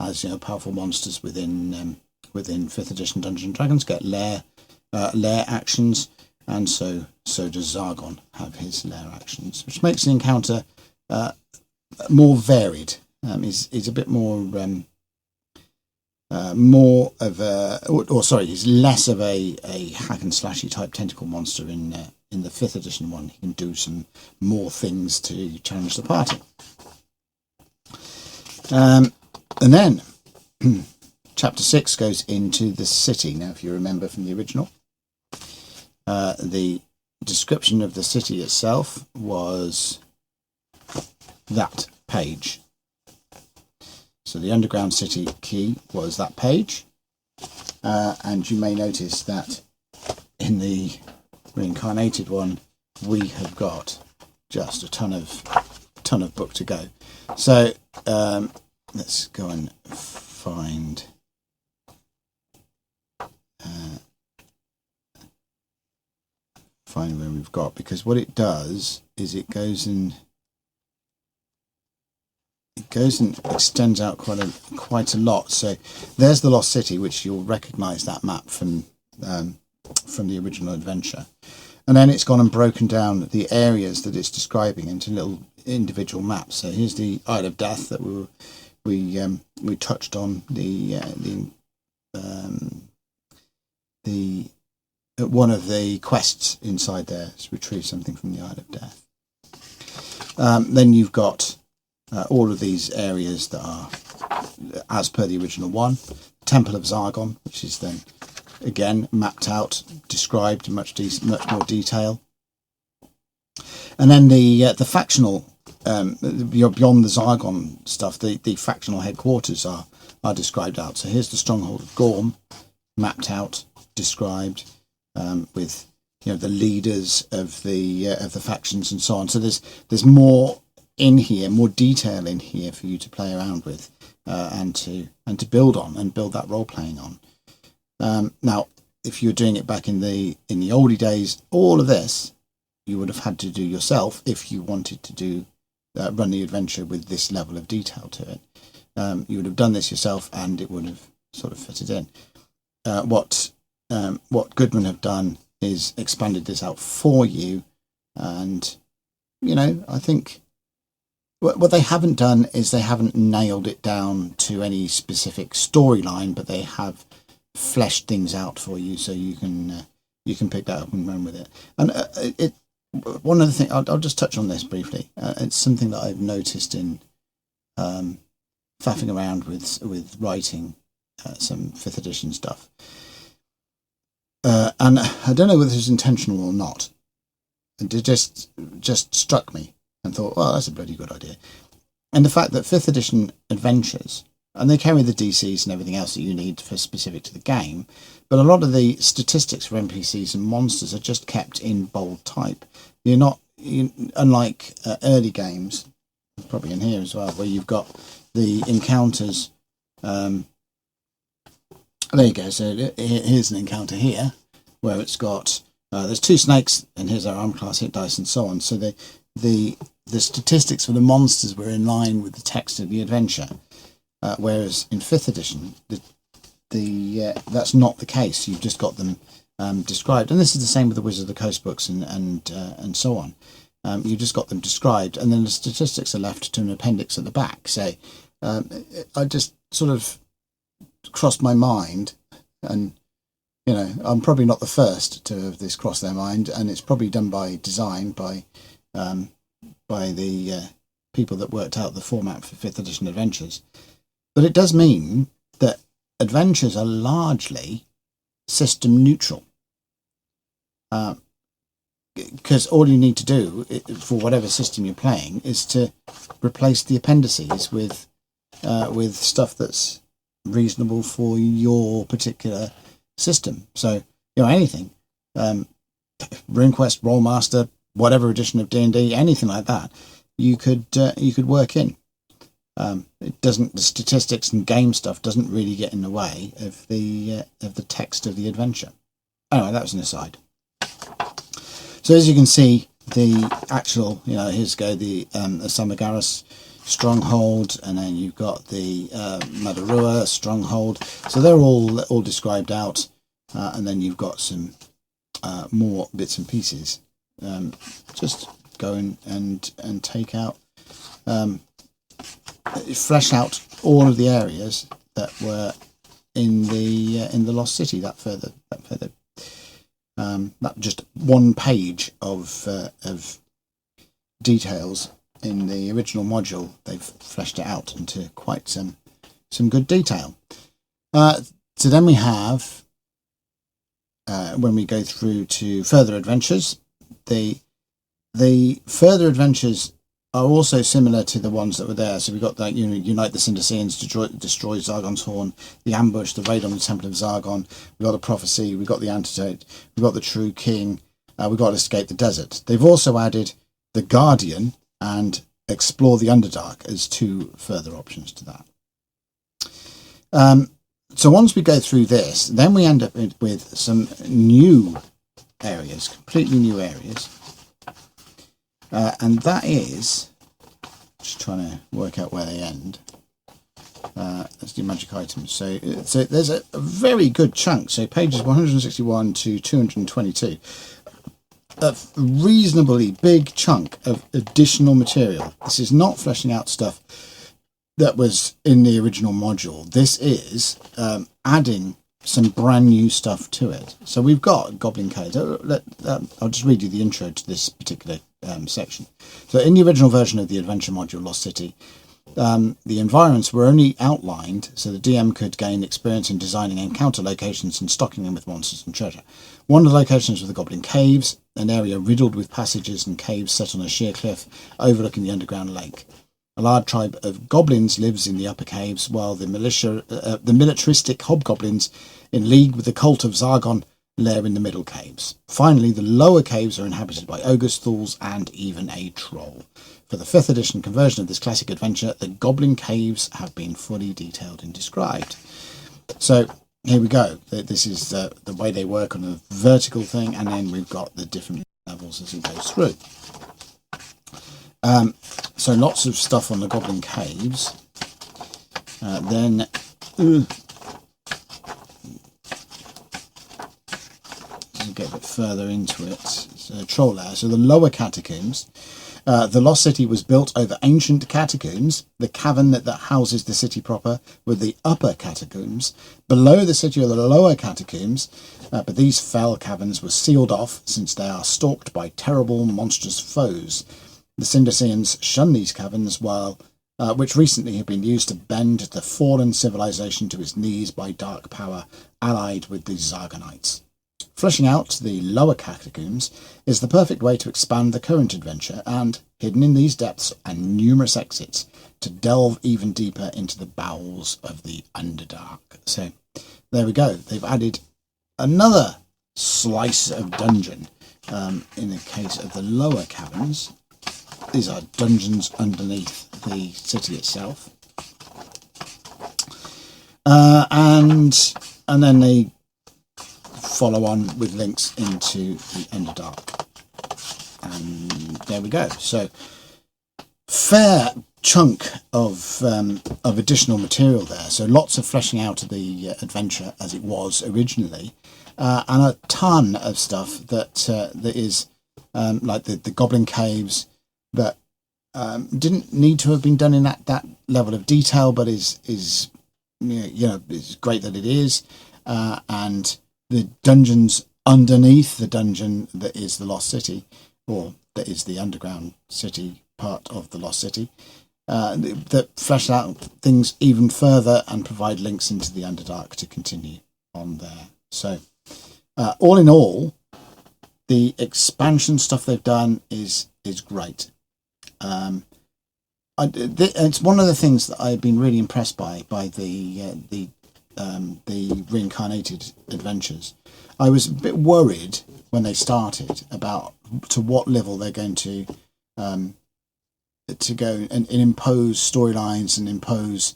Speaker 1: as powerful monsters within 5th edition Dungeons and Dragons get lair actions, and so does Zargon have his lair actions, which makes the encounter more varied. He's a bit more he's less of a hack and slashy type tentacle monster in the 5th edition one. He can do some more things to challenge the party. And then chapter 6 goes into the city. Now, if you remember from the original, the description of the city itself was that page. So the underground city key was that page, and you may notice that in the Reincarnated one we have got just a ton of book to go. So let's go and find where we've got, because what it does is it goes and extends out quite a lot. So there's the Lost City, which you'll recognise that map from the original adventure, and then it's gone and broken down the areas that it's describing into little individual maps. So here's the Isle of Death that we touched on, the one of the quests inside there is retrieve something from the Isle of Death. Then you've got all of these areas that are, as per the original one, Temple of Zargon, which is then again mapped out, described in much more detail. And then the factional, beyond the Zargon stuff, the factional headquarters are described out. So here's the stronghold of Gorm, mapped out, described, with the leaders of the factions and so on. So there's more in here, more detail in here for you to play around with, and to build on and build that role playing on. Now, if you were doing it back in the oldie days, all of this you would have had to do yourself if you wanted to do run the adventure with this level of detail to it. You would have done this yourself, and it would have sort of fitted in. What Goodman have done is expanded this out for you, and I think what they haven't done is they haven't nailed it down to any specific storyline, but they have fleshed things out for you, so you can pick that up and run with it. And one other thing, I'll just touch on this briefly. It's something that I've noticed in faffing around with writing some 5th edition stuff. And I don't know whether it was intentional or not. It just struck me and thought, well, that's a bloody good idea. And the fact that 5th edition adventures, and they carry the DCs and everything else that you need for specific to the game, but a lot of the statistics for NPCs and monsters are just kept in bold type. Unlike early games, probably in here as well, where you've got the encounters. There you go. So here's an encounter here where it's got there's 2 snakes, and here's our arm class, hit dice, and so on. So the statistics for the monsters were in line with the text of the adventure, whereas in 5th edition that's not the case. You've just got them described, and this is the same with the Wizard of the Coast books and so on. You've just got them described, and then the statistics are left to an appendix at the back. So I just sort of crossed my mind, and I'm probably not the first to have this cross their mind, and it's probably done by design by the people that worked out the format for 5th edition adventures. But it does mean that adventures are largely system neutral, because all you need to do for whatever system you're playing is to replace the appendices with stuff that's reasonable for your particular system. So anything, RuneQuest, Rollmaster, whatever edition of D&D, anything like that, you could work in. It doesn't. The statistics and game stuff doesn't really get in the way of the text of the adventure. Anyway, that was an aside. So as you can see, the actual, here's the Samagaras Stronghold, and then you've got the Madarua Stronghold. So they're all described out, and then you've got some more bits and pieces. Just go and take out, flesh out all of the areas that were in the Lost City. That just one page of details in the original module. They've fleshed it out into quite some good detail. So then we have, when we go through to further adventures, the further adventures are also similar to the ones that were there. So we've got that, unite the Cinderseans, destroy Zargon's Horn, the ambush, the raid on the Temple of Zargon. We've got the prophecy, we've got the antidote, we've got the true king, we've got to escape the desert. They've also added the Guardian and explore the Underdark as two further options to that. So once we go through this, then we end up with some new areas, completely new areas. And that is, just trying to work out where they end. Let's do magic items. So there's a very good chunk. So pages 161 to 222. A reasonably big chunk of additional material. This is not fleshing out stuff that was in the original module. This is adding some brand new stuff to it. So we've got Goblin Caves. I'll just read you the intro to this particular section. So in the original version of the adventure module Lost City, the environments were only outlined so the DM could gain experience in designing encounter locations and stocking them with monsters and treasure. One of the locations was the Goblin Caves, an area riddled with passages and caves set on a sheer cliff overlooking the underground lake. A large tribe of goblins lives in the upper caves, while the militaristic hobgoblins, in league with the cult of Zargon, lair in the middle caves. Finally, the lower caves are inhabited by ogres, thulls, and even a troll. For the 5th edition conversion of this classic adventure, the Goblin Caves have been fully detailed and described. So here we go. This is the way they work on a vertical thing, and then we've got the different levels as it goes through. So lots of stuff on the Goblin Caves. Then get a bit further into it. So troll lair. So the lower catacombs. The Lost City was built over ancient catacombs. The cavern that houses the city proper were the upper catacombs. Below the city are the lower catacombs, but these fell caverns were sealed off since they are stalked by terrible, monstrous foes. The Cinderseans shun these caverns, which recently have been used to bend the fallen civilization to its knees by dark power allied with the Zargonites. Fleshing out the lower catacombs is the perfect way to expand the current adventure, and, hidden in these depths are numerous exits to delve even deeper into the bowels of the Underdark. So there we go. They've added another slice of dungeon in the case of the lower caverns. These are dungeons underneath the city itself. And then they follow on with links into the Underdark. And there we go. So fair chunk of additional material there. So lots of fleshing out of the adventure as it was originally, and a ton of stuff that is like the Goblin Caves that didn't need to have been done in that level of detail, but is it's great that it is, and the dungeons underneath the dungeon that is the Lost City, or that is the underground city part of the Lost City, that flesh out things even further and provide links into the Underdark to continue on there. So all in all, the expansion stuff they've done is great. It's one of the things that I've been really impressed by the Reincarnated adventures. I was a bit worried when they started about to what level they're going to go and impose storylines and impose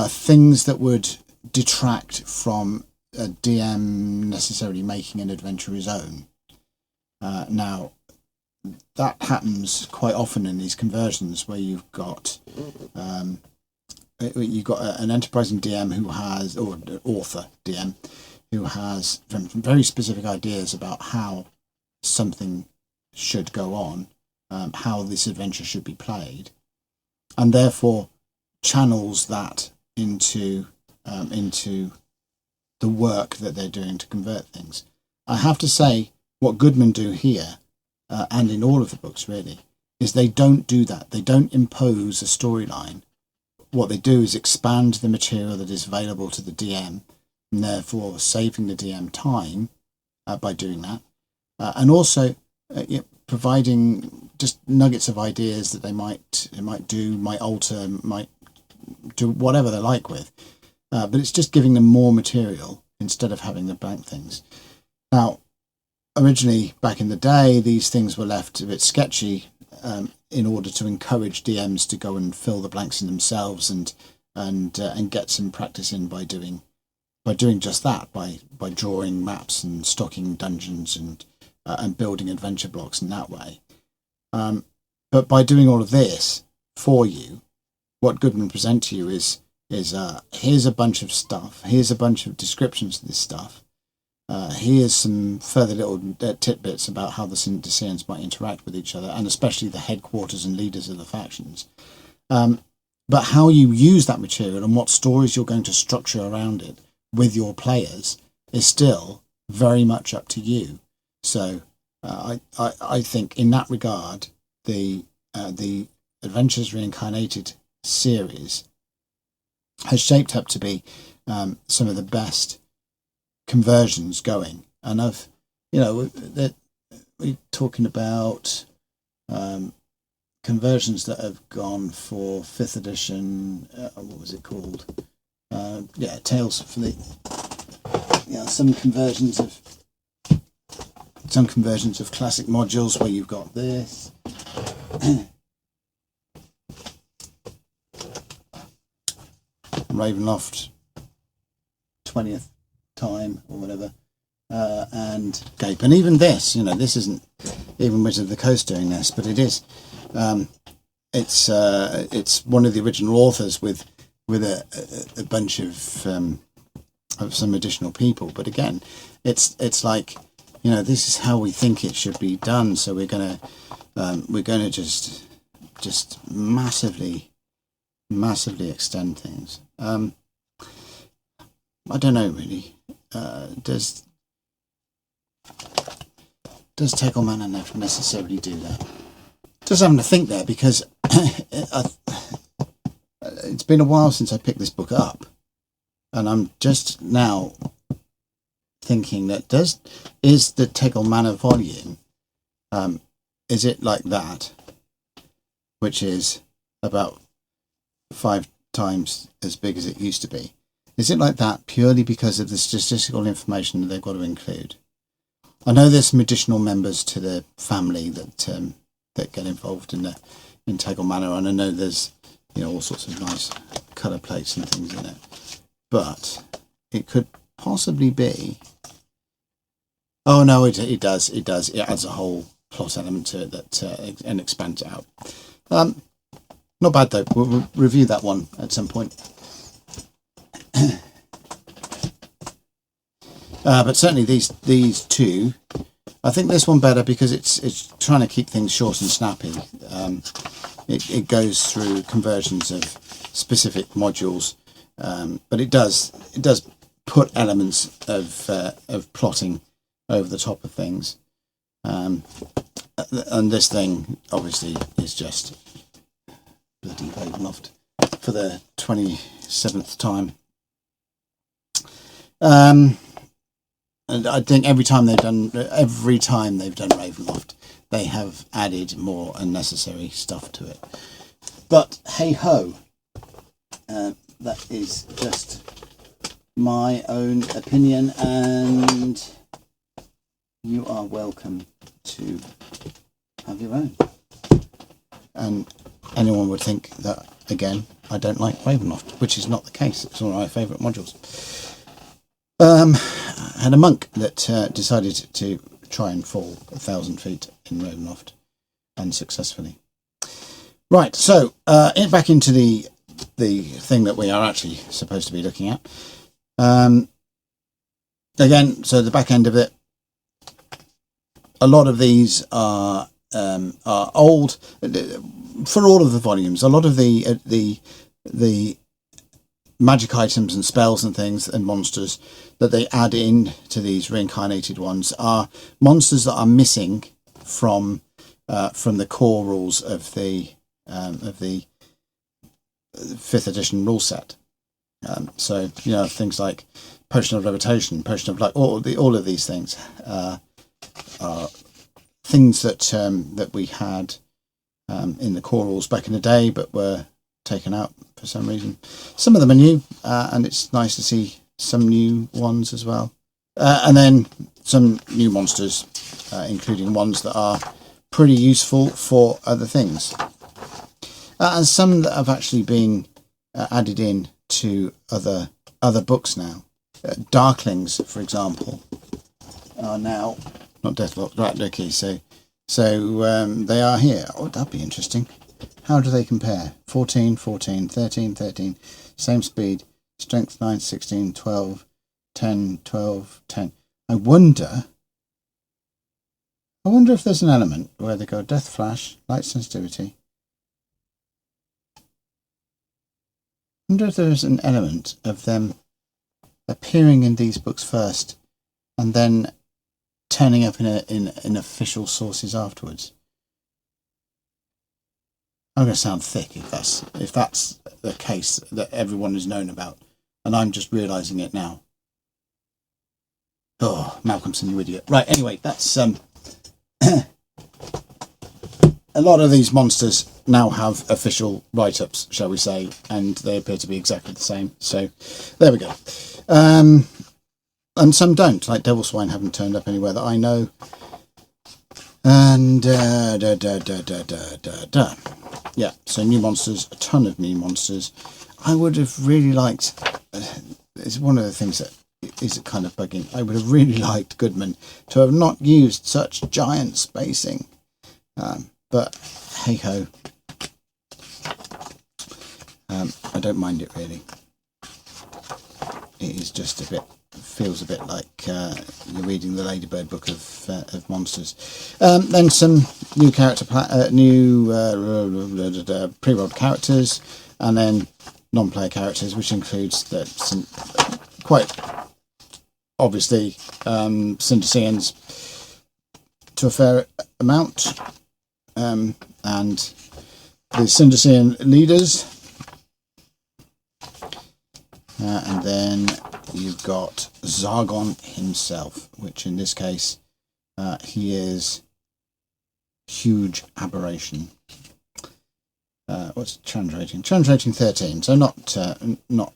Speaker 1: things that would detract from a DM necessarily making an adventure his own. Now, that happens quite often in these conversions where you've got an enterprising DM who has, or an author DM who has very specific ideas about how something should go on, how this adventure should be played, and therefore channels that into the work that they're doing to convert things. I have to say, what Goodman do here, and in all of the books really, is they don't do that. They don't impose a storyline. What they do is expand the material that is available to the DM, and therefore saving the DM time by doing that, and also providing just nuggets of ideas that they might alter, might do whatever they like with. But it's just giving them more material instead of having the blank things. Now, originally, back in the day, these things were left a bit sketchy in order to encourage DMs to go and fill the blanks in themselves and get some practice in by doing just that, by drawing maps and stocking dungeons and building adventure blocks in that way. But by doing all of this for you, what Goodman present to you is here's a bunch of stuff, here's a bunch of descriptions of this stuff, here's some further little tidbits about how the Syndicians might interact with each other, and especially the headquarters and leaders of the factions. But how you use that material and what stories you're going to structure around it with your players is still very much up to you. So I think in that regard, the Adventures Reincarnated series has shaped up to be some of the best conversions going. And we're talking about conversions that have gone for 5th edition. What was it called? Tales for the. Some conversions of classic modules where you've got this. Ravenloft 20th time or whatever, and Gape, and even this, this isn't even Wizard of the Coast doing this, but it is. It's one of the original authors with a bunch of some additional people, but again, it's like, this is how we think it should be done. So we're gonna just massively extend things. I don't know really. Does Tegel Manor necessarily do that? Just having to think there, because it's been a while since I picked this book up, and I'm just now thinking that is the Tegel Manor volume, is it like that, which is about 5 times as big as it used to be? Is it like that purely because of the statistical information that they've got to include? I know there's some additional members to the family that get involved in Tegel Manor, and I know there's all sorts of nice colour plates and things in it, but it could possibly be. Oh no, it does. It adds a whole plot element to it that and expands it out. Not bad though. We'll review that one at some point. But certainly these two, I think this one better because it's trying to keep things short and snappy. It goes through conversions of specific modules, but it does put elements of plotting over the top of things. And this thing obviously is just bloody Ravenloft for the 27th time. And I think every time they've done Ravenloft, they have added more unnecessary stuff to it. But hey ho, that is just my own opinion, and you are welcome to have your own. And anyone would think that, again, I don't like Ravenloft, which is not the case. It's one of my favourite modules. I had a monk that decided to try and fall 1,000 feet in Ravenloft, unsuccessfully. Right, so back into the thing that we are actually supposed to be looking at. Again, so the back end of it, a lot of these are old. For all of the volumes, a lot of the magic items and spells and things and monsters that they add in to these reincarnated ones are monsters that are missing from the core rules of the 5th edition rule set. So things like Potion of Levitation, Potion of Light, all of these things are things that we had in the core rules back in the day, but were taken out for some reason. Some of them are new, and it's nice to see some new ones as well. And then some new monsters, including ones that are pretty useful for other things. And some that have actually been added in to other books now. Darklings, for example, are now not deathlocked, right? Okay, so they are here. Oh, that'd be interesting. How do they compare? 14, 14, 13, 13, same speed, strength 9, 16, 12, 10, 12, 10. I wonder if there's an element where they go death flash, light sensitivity. I wonder if there's an element of them appearing in these books first and then turning up in official sources afterwards. I'm going to sound thick if that's the case that everyone has known about, and I'm just realising it now. Oh, Malcolmson, you idiot! Right, anyway, that's a lot of these monsters now have official write-ups, shall we say, and they appear to be exactly the same. So there we go. And some don't, like Devil Swine haven't turned up anywhere that I know. And yeah, so new monsters, a ton of new monsters. I would have really liked, it's one of the things that is kind of bugging, I would have really liked Goodman to have not used such giant spacing. But hey ho, I don't mind it really. It is just feels a bit like you're reading the Ladybird book of monsters. Then some new pre-rolled characters, and then non-player characters, which includes some quite obviously Syndeseans to a fair amount, and the Syndesean leaders, and then you've got Zargon himself, which in this case he is huge aberration. What's challenge rating? Challenge rating 13, so not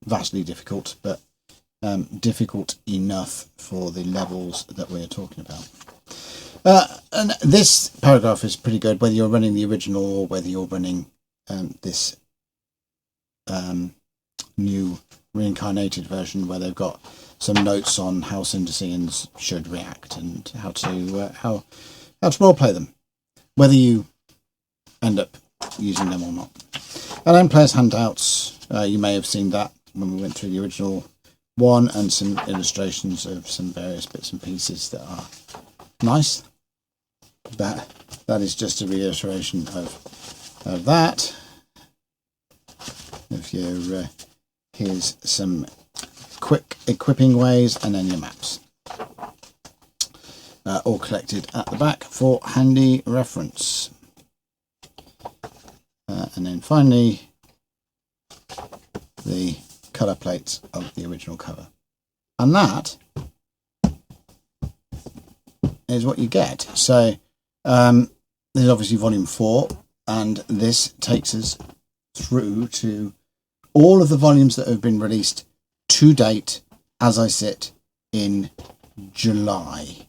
Speaker 1: vastly difficult, but difficult enough for the levels that we're talking about. And this paragraph is pretty good, whether you're running the original or whether you're running this new Reincarnated version, where they've got some notes on how Syndeseans should react and how to roleplay them, whether you end up using them or not. And then players' handouts, you may have seen that when we went through the original one, and some illustrations of some various bits and pieces that are nice. That is just a reiteration of that. If you're here's some quick equipping ways, and then your maps, all collected at the back for handy reference. And then finally the colour plates of the original cover, and that is what you get. So this is obviously volume 4, and this takes us through to all of the volumes that have been released to date as I sit in July.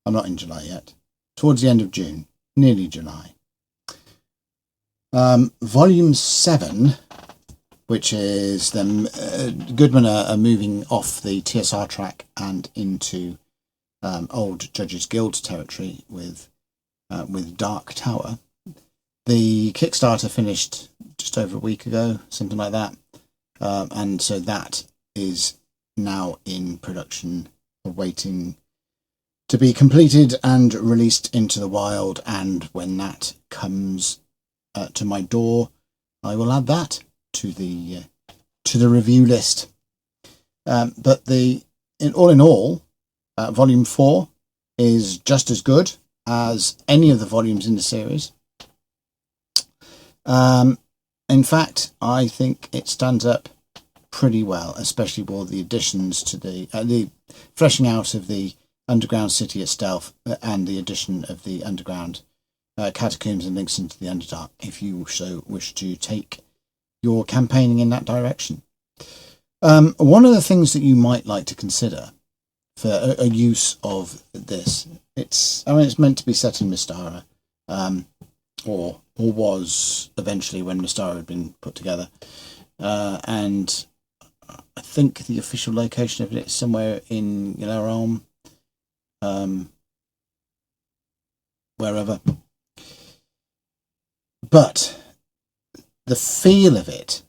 Speaker 1: I'm not in July yet. Towards the end of June, nearly July. Volume 7, which is them, Goodman are moving off the TSR track and into old Judges Guild territory with with Dark Tower. The Kickstarter finished just over a week ago, something like that. And so that is now in production, awaiting to be completed and released into the wild. And when that comes to my door, I will add that to the review list. But all in all, Volume 4 is just as good as any of the volumes in the series. In fact, I think it stands up pretty well, especially with all the additions to the fleshing out of the underground city itself, and the addition of the underground catacombs and links into the Underdark, if you so wish to take your campaigning in that direction. One of the things that you might like to consider for a use of this, it's meant to be set in Mystara, or was eventually when Mystara had been put together, and I think the official location of it is somewhere in Yellow wherever. But the feel of it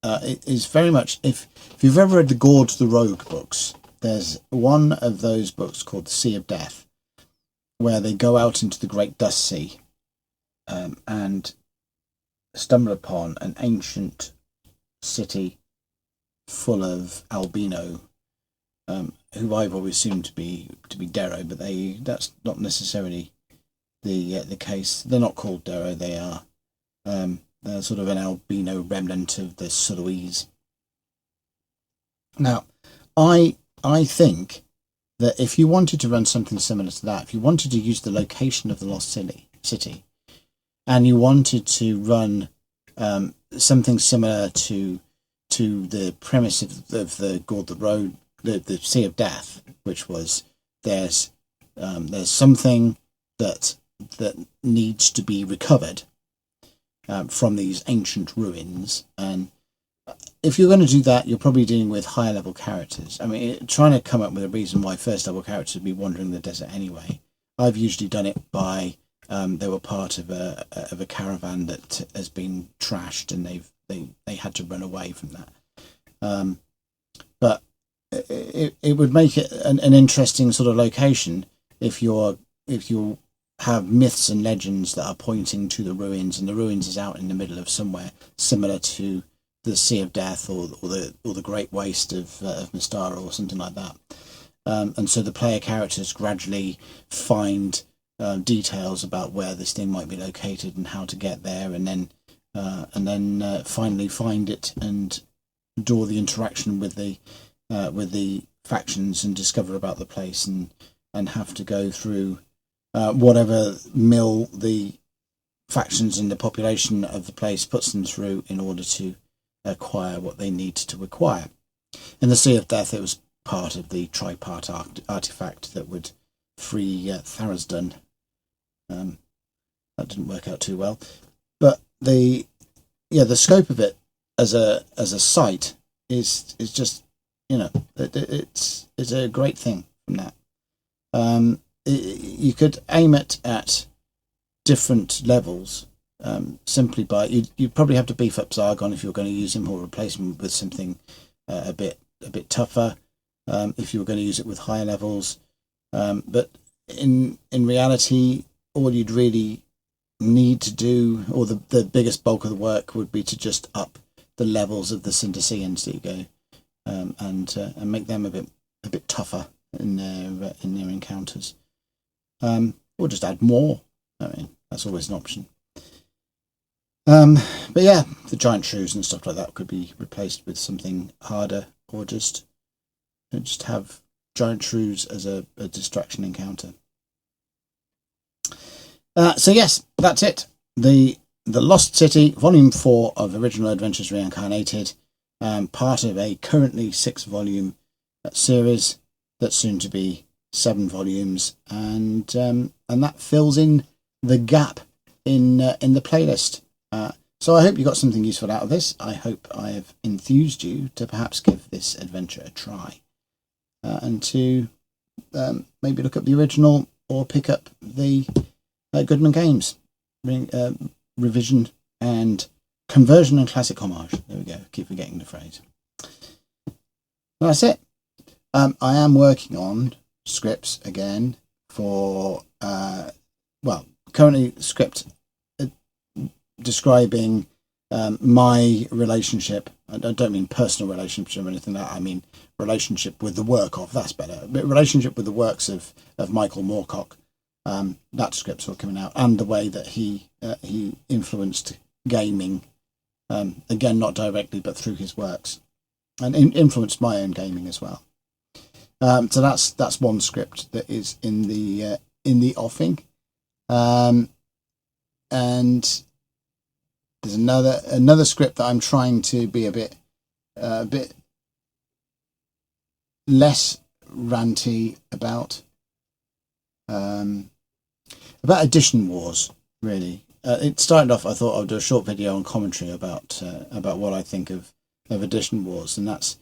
Speaker 1: is very much, if you've ever read the Gorge the Rogue books, there's one of those books called The Sea of Death, where they go out into the Great Dust Sea and stumble upon an ancient city full of albino, who I've always assumed to be Darrow, but that's not necessarily the case. They're not called Darrow. They are they're sort of an albino remnant of the Suluise. Now, I think that if you wanted to run something similar to that, if you wanted to use the location of the Lost City, and you wanted to run something similar to the premise of the Gorge the Road, the Sea of Death, which was there's something that needs to be recovered from these ancient ruins, and if you're going to do that, you're probably dealing with higher level characters. I mean, trying to come up with a reason why first level characters would be wandering the desert anyway. I've usually done it by they were part of a caravan that has been trashed, and they had to run away from that. But it would make it an interesting sort of location if you have myths and legends that are pointing to the ruins, and the ruins is out in the middle of somewhere similar to the Sea of Death or the Great Waste of Mystara or something like that. And so the player characters gradually find details about where this thing might be located and how to get there, and then finally find it and do the interaction with the factions and discover about the place, and have to go through whatever mill the factions and the population of the place puts them through in order to acquire what they need to acquire. In the Sea of Death, it was part of the tripart artifact that would free Tharizdun. That didn't work out too well, but the scope of it as a site is just, it's a great thing from that. You could aim it at different levels. Simply by you'd probably have to beef up Zargon if you're going to use him, or replace him with something a bit tougher if you were going to use it with higher levels. But in reality, all you'd really need to do, or the biggest bulk of the work, would be to just up the levels of the Syndeseans that you go, and make them a bit tougher in their encounters, or just add more. I mean, that's always an option. But yeah, the giant shrews and stuff like that could be replaced with something harder, or just have giant shrews as a distraction encounter. So yes, that's it. The Lost City, Volume 4 of Original Adventures Reincarnated, part of a currently 6-volume series that's soon to be 7 volumes, and that fills in the gap in the playlist. So I hope you got something useful out of this. I hope I have enthused you to perhaps give this adventure a try, and to maybe look up the original, or pick up the Goodman Games revision and conversion and classic homage. There we go. Keep forgetting the phrase. Well, that's it. I am working on scripts again for currently script describing my relationship. I don't mean personal relationship or anything like that. I mean relationship with the work of, that's better, but relationship with the works of Michael Moorcock. That script's all coming out, and the way that he influenced gaming, again not directly but through his works, and influenced my own gaming as well. So that's one script that is in the offing, and there's another script that I'm trying to be a bit less ranty about edition wars. Really, it started off. I thought I'd do a short video on commentary about what I think of edition wars, and that's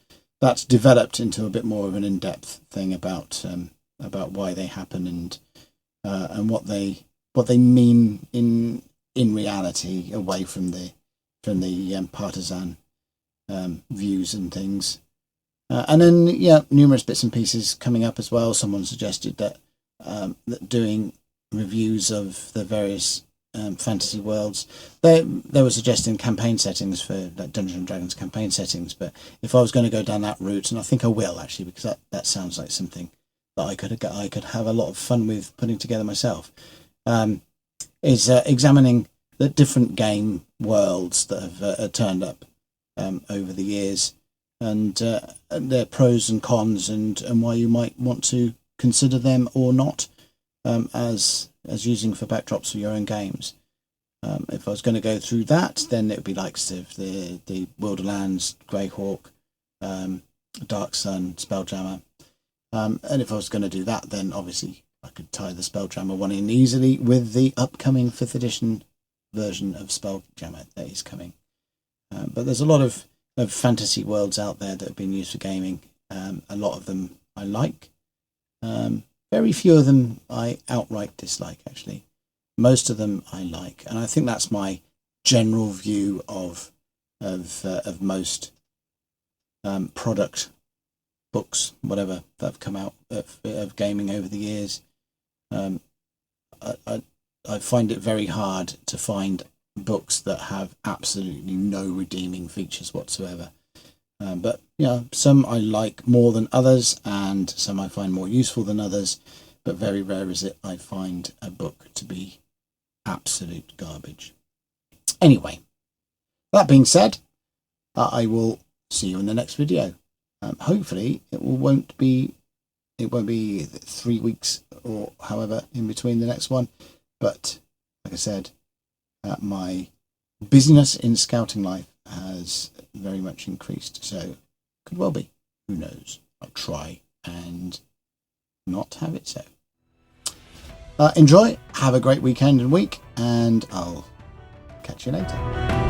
Speaker 1: developed into a bit more of an in-depth thing about why they happen and what they mean in reality, away from the partisan views and things. And then numerous bits and pieces coming up as well. Someone suggested that doing reviews of the various fantasy worlds. They were suggesting campaign settings for like Dungeons and Dragons campaign settings, but if I was going to go down that route, and I think I will actually, because that sounds like something that I could have a lot of fun with putting together myself, is examining the different game worlds that have turned up over the years, and their pros and cons, and why you might want to consider them or not as using for backdrops for your own games. If I was going to go through that, then it would be like the Wilderlands, Greyhawk, Dark Sun, Spelljammer. And if I was going to do that, then obviously I could tie the Spelljammer one in easily with the upcoming 5th edition version of Spelljammer that is coming. But there's a lot of fantasy worlds out there that have been used for gaming. A lot of them I like. Very few of them I outright dislike, actually. Most of them I like, and I think that's my general view of most product books, whatever, that have come out of gaming over the years. I find it very hard to find books that have absolutely no redeeming features whatsoever. But some I like more than others, and some I find more useful than others. But very rare is it I find a book to be absolute garbage. Anyway, that being said, I will see you in the next video. Hopefully, it won't be 3 weeks or however in between the next one. But like I said, my busyness in scouting life has very much increased, so could well be. Who knows? I'll try and not have it so. Enjoy, have a great weekend and week, and I'll catch you later.